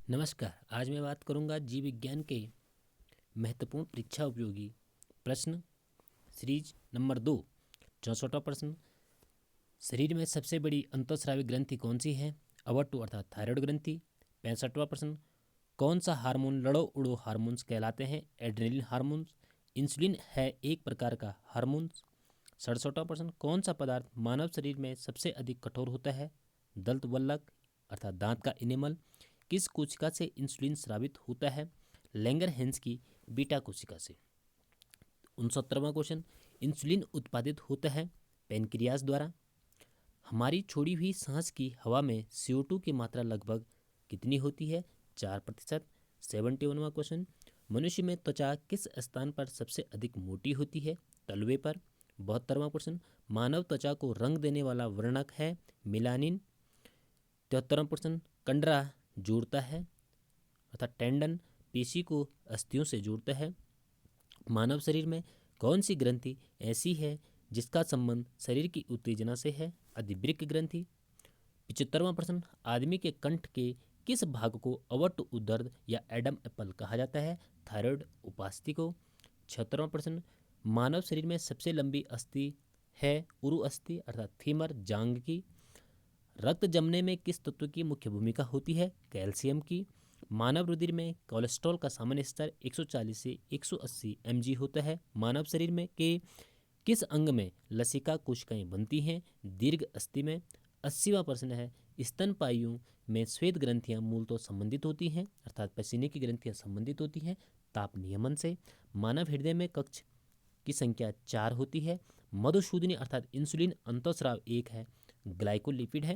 नमस्कार। आज मैं बात करूंगा जीव विज्ञान के महत्वपूर्ण परीक्षा उपयोगी प्रश्न सीरीज नंबर 2। 64वां प्रश्न, शरीर में सबसे बड़ी अंतःस्रावी ग्रंथि कौन सी है? अवर्ट अर्थात थायराइड ग्रंथि। 65वां प्रश्न, कौन सा हार्मोन लड़ो उड़ो हार्मोन्स कहलाते हैं? Adrenaline hormones. इंसुलिन है एक प्रकार का हार्मोन्स। 67वां प्रश्न, कौन सा पदार्थ मानव शरीर में सबसे अधिक कठोर होता है? दंत वल्लक अर्थात दांत का इनेमल। किस कोशिका से इंसुलिन स्रावित होता है? लैंगरहैंस की बीटा कोशिका से। 69वां क्वेश्चन, इंसुलिन उत्पादित होता है पेनक्रियास द्वारा। हमारी छोड़ी हुई सांस की हवा में CO2 की मात्रा लगभग कितनी होती है? 4%। 71वां क्वेश्चन, मनुष्य में त्वचा किस स्थान पर सबसे अधिक मोटी होती है? तलवे पर। 72वां क्वेश्चन, मानव त्वचा को रंग देने वाला वर्णक है मिलानिन। 73वां क्वेश्चन, कंडरा जोड़ता है अर्थात टेंडन पेशी को अस्थियों से जोड़ता है। मानव शरीर में कौन सी ग्रंथि ऐसी है जिसका संबंध शरीर की उत्तेजना से है? अधिवृक्क ग्रंथि। 75वां प्रश्न, आदमी के कंठ के किस भाग को अवट उदर्द या एडम एप्पल कहा जाता है? थायराइड उपास्थि को। 76वां प्रश्न, मानव शरीर में सबसे लंबी अस्थि है उरु अस्थि अर्थात फीमर जांग की। रक्त जमने में किस तत्व की मुख्य भूमिका होती है? कैल्शियम की। मानव रुधिर में कोलेस्ट्रॉल का सामान्य स्तर 140 से 180 mg होता है। मानव शरीर में के किस अंग में लसिका कोशिकाएं बनती हैं? दीर्घ अस्थि में। 80वां प्रश्न है, स्तनपायियों में श्वेत ग्रंथियां मूलतः संबंधित होती हैं अर्थात पसीने की ग्रंथियां संबंधित होती हैं ताप नियमन से। मानव हृदय में कक्ष की संख्या 4 होती है। मधुसूदनी अर्थात इंसुलिन अंतःस्राव 1 है। ग्लाइकोलिपिड है।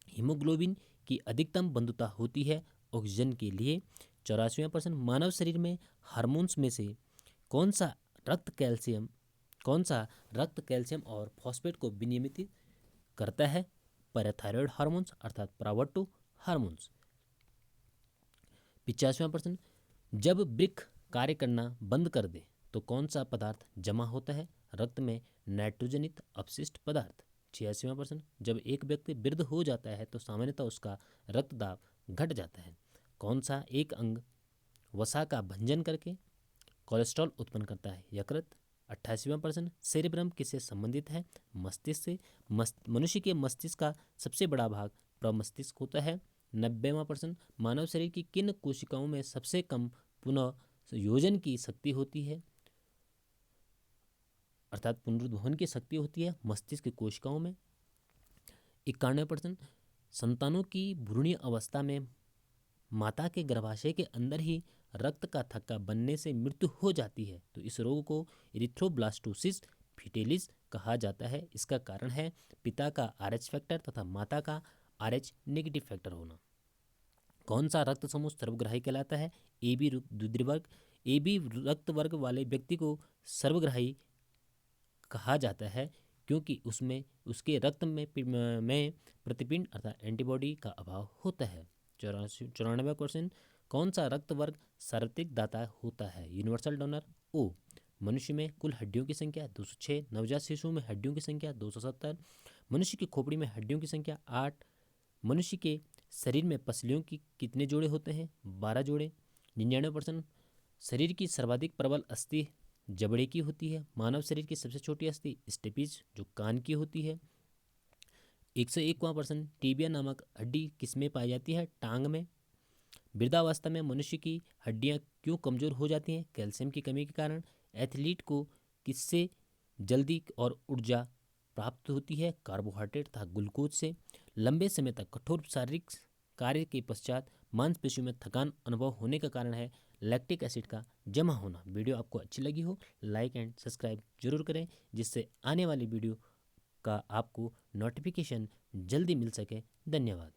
हीमोग्लोबिन की अधिकतम बंधुता होती है ऑक्सीजन के लिए। 84वां प्रश्न, मानव शरीर में हार्मोन्स में से कौन सा रक्त कैल्शियम और फॉस्फेट को विनियमित करता है? पैराथायरॉयड हार्मोन्स अर्थात प्रावट्टो हार्मोन्स। 85वां प्रश्न, जब वृक्क कार्य करना बंद कर दे तो कौन सा पदार्थ जमा होता है? रक्त में नाइट्रोजनित अपशिष्ट पदार्थ। 86वां प्रश्न, जब एक व्यक्ति वृद्ध हो जाता है तो सामान्यतः उसका रक्तदाब घट जाता है। कौन सा एक अंग वसा का भंजन करके कोलेस्ट्रॉल उत्पन्न करता है? यकृत। 88वां प्रश्न, सेरेब्रम किससे संबंधित है? मस्तिष्क से। मनुष्य के मस्तिष्क का सबसे बड़ा भाग प्रमस्तिष्क होता है। 90वां प्रश्न, मानव शरीर की किन कोशिकाओं में सबसे कम पुनः योजन की शक्ति होती है अर्थात पुनरुद्भवन की शक्ति होती है? मस्तिष्क की कोशिकाओं में। 91वां प्रश्न, संतानों की भ्रूणीय अवस्था में माता के गर्भाशय के अंदर ही रक्त का थक्का बनने से मृत्यु हो जाती है तो इस रोग को इरिथ्रोब्लास्टोसिस फिटेलिस कहा जाता है। इसका कारण है पिता का RH फैक्टर तथा माता का RH नेगेटिव फैक्टर होना। कौन सा रक्त समूह सर्वग्राही कहलाता है? AB द्विध्रुवर्ग। AB रक्त वर्ग वाले व्यक्ति को सर्वग्राही कहा जाता है क्योंकि उसमें उसके रक्त में प्रतिपिंड अर्थात एंटीबॉडी का अभाव होता है। 94वां क्वेश्चन, कौन सा रक्त वर्ग सार्वत्रिक दाता होता है? Universal donor O। मनुष्य में कुल हड्डियों की संख्या 206। नवजात शिशु में हड्डियों की संख्या 270। मनुष्य की खोपड़ी में हड्डियों की संख्या 8। मनुष्य के शरीर में पसलियों की कितने जोड़े होते हैं? 12 जोड़े। 99%, शरीर की सर्वाधिक प्रबल अस्थि जबड़े की होती है। मानव शरीर की सबसे छोटी अस्थि स्टेपिज जो कान की होती है। 101वां प्रश्न, टीबिया नामक हड्डी किसमें पाई जाती है? टांग में। वृद्धावस्था में मनुष्य की हड्डियां क्यों कमजोर हो जाती हैं? कैल्शियम की कमी के कारण। एथलीट को किससे जल्दी और ऊर्जा प्राप्त होती है? कार्बोहाइड्रेट तथा ग्लूकोज से। लंबे समय तक कठोर शारीरिक कार्य के पश्चात मांसपेशियों में थकान अनुभव होने का कारण है लैक्टिक एसिड का जमा होना। वीडियो आपको अच्छी लगी हो लाइक एंड सब्सक्राइब जरूर करें जिससे आने वाली वीडियो का आपको नोटिफिकेशन जल्दी मिल सके। धन्यवाद।